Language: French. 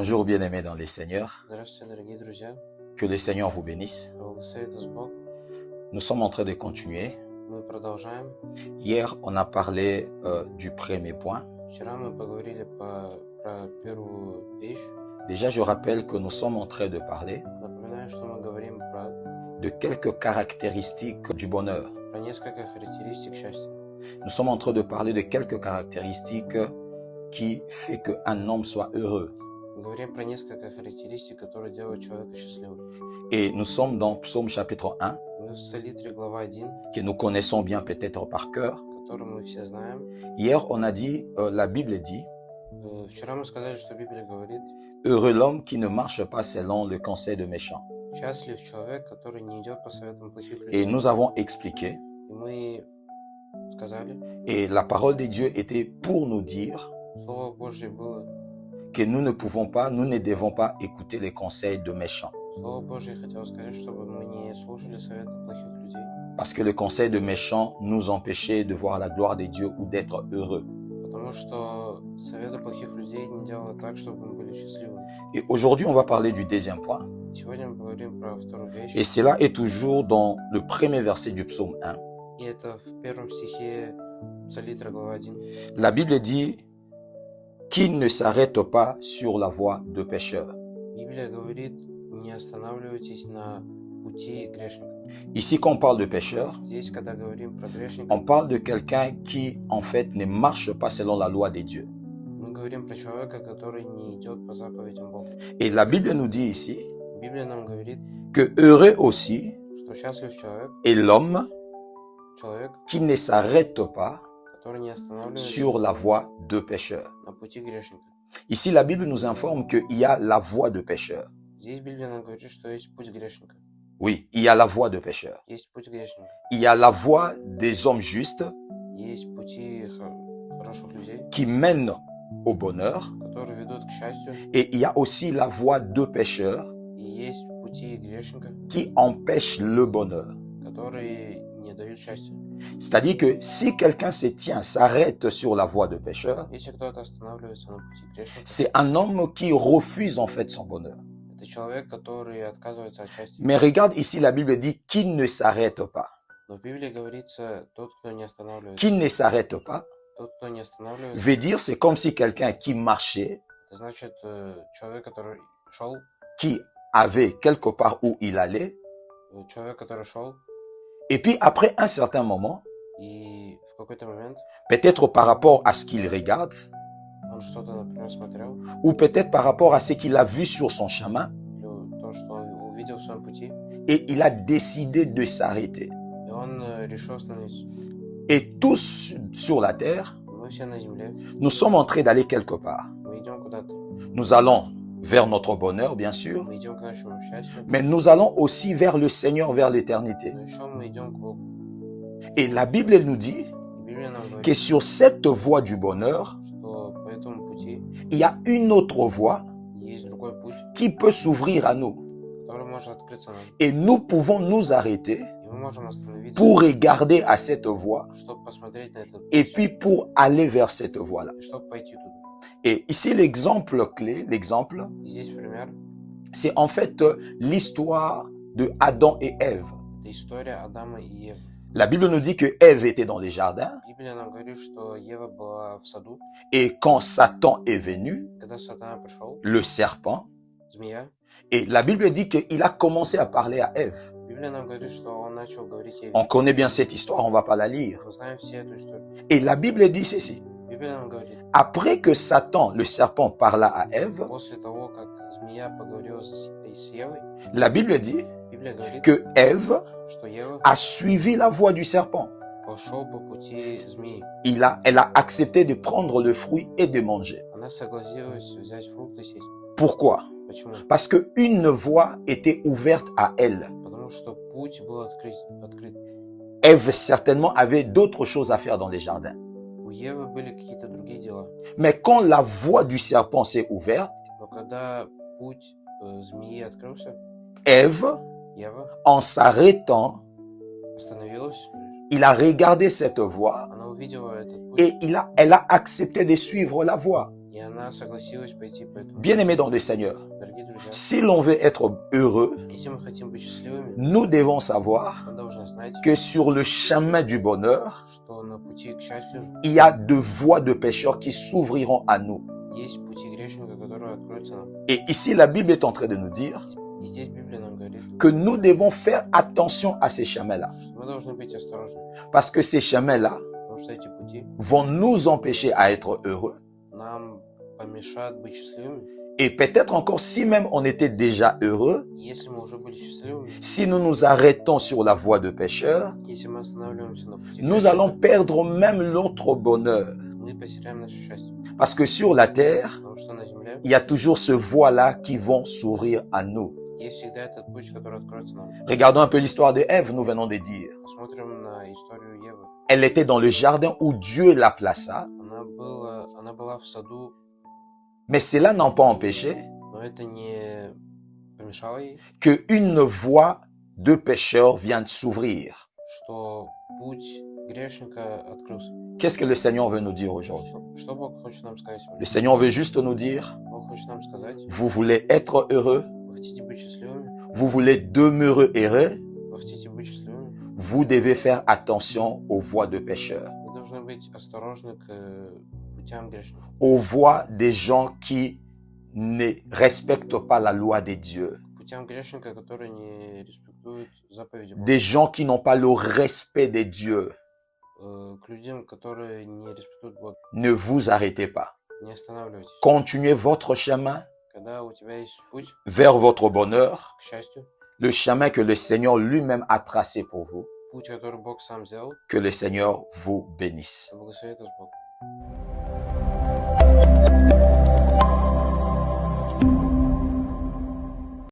Bonjour bien-aimés dans les Seigneurs, Здравствуйте, дорогие друзья. que le Seigneur vous bénisse. Благословит вас Бог. Nous sommes en train de continuer. Мы продолжаем. Hier, on a parlé du premier point. Вчера мы поговорили про первую вещь. Déjà, je rappelle que nous sommes en train de parler Напоминаю, что мы говорим de quelques caractéristiques du bonheur. про несколько характеристик счастья. Nous sommes en train de parler de quelques caractéristiques qui fait qu'un homme soit heureux. Мы говорим про несколько характеристик, которые делают человека счастливым. Et nous sommes dans Psaume chapitre 1, Мы в Псалитре, глава 1, que nous connaissons bien peut-être par cœur. которую мы все знаем. Hier, on a dit, la Bible dit, Вчера мы сказали, что Библия говорит: heureux l'homme qui ne marche pas selon le conseil de méchants. счастлив человек, который не идет по советам плохих Et людей. nous avons expliqué, И мы сказали, et la parole de Dieu était pour nous dire Слово Божье было, que nous ne pouvons pas, nous ne devons pas écouter les conseils de méchants. Слово Божье хотело сказать, чтобы мы не слушали советы плохих людей. Parce que le conseil de méchants nous empêchait de voir la gloire de Dieu ou d'être heureux. Потому что советы плохих людей не делают так, чтобы мы были счастливы. Et aujourd'hui, on va parler du deuxième point. Сегодня мы поговорим про вторую вещь. Et cela est toujours dans le premier verset du psaume 1. И это в первом стихе Псалитра, глава 1. La Bible dit qu'il ne s'arrête pas sur la voie de pécheurs. Библия говорит: не останавливайтесь на пути грешника. Ici, quand on parle de pécheurs, Здесь, когда говорим про грешника, on parle de quelqu'un qui, en fait, ne marche pas selon la loi de Dieu. мы говорим про человека, который не идет по заповедям Бога. Et la Bible nous dit ici Библия нам говорит, que heureux aussi что счастлив человек, est l'homme человек, qui ne s'arrête pas который не останавливается sur la voie de pécheurs. на пути грешника. Ici, la Bible nous informe qu'il y a la voie de pécheurs. Здесь Библия нам говорит, что есть путь грешника. Oui, il y a la voie de pécheurs. Есть путь грешника. Il y a la voie des hommes justes Есть пути хороших людей, qui mènent au bonheur. которые ведут к счастью. Et il y a aussi la voie de pécheurs И есть пути грешника, qui empêchent le bonheur. которые не дают счастья. C'est-à-dire que si quelqu'un se tient, s'arrête sur la voie de pécheurs, Если кто-то останавливается на пути грешника, c'est un homme qui refuse en fait son bonheur. это человек, который отказывается от счастья. Mais regarde ici, la Bible dit qu'il ne s'arrête pas. Но в Библии говорится: тот, кто не останавливается. Qu'il ne s'arrête pas Тот, кто не останавливается, veut dire c'est comme si quelqu'un qui marchait, это значит человек, который шел, qui avait quelque part où il allait, человек, который шел, et puis après un certain moment, и в какой-то момент peut-être par rapport à ce qu'il regarde, он что-то, например, смотрел, ou peut-être par rapport à ce qu'il a vu sur son chemin, или то, что он увидел в своем пути, et il a décidé de s'arrêter. и он решил остановиться. Et tous sur la terre, Мы все на земле, nous sommes en train d'aller quelque part. мы идем куда-то, Nous allons vers notre bonheur, bien sûr, мы идем к нашему счастью, mais nous allons aussi vers le Seigneur, vers l'éternité. но еще мы идем к Богу. Et la Bible elle nous dit И Библия нам говорит, que sur cette voie du bonheur, что по этому пути il y a une autre voie есть другой путь, qui peut s'ouvrir à nous. который может открыться нам. Et nous pouvons nous arrêter И мы можем остановиться, pour regarder à cette voie чтобы посмотреть на этот et путь, puis pour aller vers cette voie-là. и чтобы пойти туда. Et ici, l'exemple clé, l'exemple, И здесь пример, c'est en fait l'histoire de Adam et Ève. это история Адама и Евы. La Bible nous dit que Ève était dans les jardins Библия нам говорит, что Ева была в саду, et quand Satan est venu, когда сатана пришел, le serpent, змея. et la Bible dit qu'il a commencé à parler à Ève. Библия нам говорит, что он начал говорить Еве. On connaît bien cette histoire, on va pas la lire. Мы знаем все эту историю. Et la Bible dit ceci. Библия нам говорит, Après que Satan, le serpent, parla à Ève, после того, как змея поговорила с Евой, la Bible dit Библия говорит, que Ève что Ева a suivi la voie du serpent. пошел по пути змеи. Elle a accepté de prendre le fruit et de manger. Она согласилась взять фрукты и съесть. Pourquoi? Почему? Parce qu'une voie était ouverte à elle. Потому что путь был открыт. Ève certainement avait d'autres choses à faire dans les jardins. У Евы были какие-то другие дела. Mais quand la voie du serpent s'est ouverte, Но когда путь змеи открылся, Ève, Ева en s'arrêtant, остановилась, il a regardé cette voie она увидела этот путь, et elle a accepté de suivre la voie. и она она согласилась пойти по этому. Bien-aimés dans le Seigneur, Дорогие друзья, si l'on veut être heureux, если мы хотим быть счастливыми, nous devons savoir мы должны знать, que sur le chemin du bonheur, что на пути к счастью il y a deux voies de pécheurs qui s'ouvriront à nous. есть пути грешника, которые откроются нам. Et ici, la Bible est en train de nous dire И здесь Библия нам говорит, que nous devons faire attention à ces chemins-là. что мы должны быть осторожны, Parce que ces chemins-là потому что эти пути vont nous empêcher à être heureux. нам помешают быть счастливыми. Et peut-être encore, si même on était déjà heureux, Если мы уже были счастливыми, si nous nous arrêtons sur la voie de pécheur, если мы останавливаемся на пути nous грешника, allons perdre même notre bonheur. мы потеряем наше счастье. Parce que sur la terre, Потому что на земле il y a toujours ce voie-là qui vont s'ouvrir à nous. есть всегда этот путь, который откроется нам. Regardons un peu l'histoire de Ève, nous venons de dire. Посмотрим на историю Евы. Elle était dans le jardin où Dieu la plaça, Она была в саду, mais cela n'a pas empêché но это не помешало ей, qu'une voie de pécheur vienne s'ouvrir. что путь грешника открылся. Qu'est-ce que le Seigneur veut nous dire aujourd'hui? Что Бог хочет нам сказать сегодня? Le Seigneur veut juste nous dire, Бог хочет нам сказать, vous voulez être heureux, вы хотите быть счастливыми, vous voulez demeurer heureux, вы хотите быть счастливыми, vous devez faire attention aux voies de pécheurs, вы должны быть осторожны к путям грешников, aux voies des gens qui ne respectent pas la loi de Dieu, к путям грешника, которые не респектуют заповеди Бога, des gens qui n'ont pas le respect de Dieu. к людям, которые не респектуют Бога. Ne vous arrêtez pas. Не останавливайтесь. Continuez votre chemin Когда у тебя есть путь vers votre bonheur, к счастью, le chemin que le Seigneur lui-même a tracé pour vous. путь, который Бог сам сделал, Que le Seigneur vous bénisse. благословит вас Бог.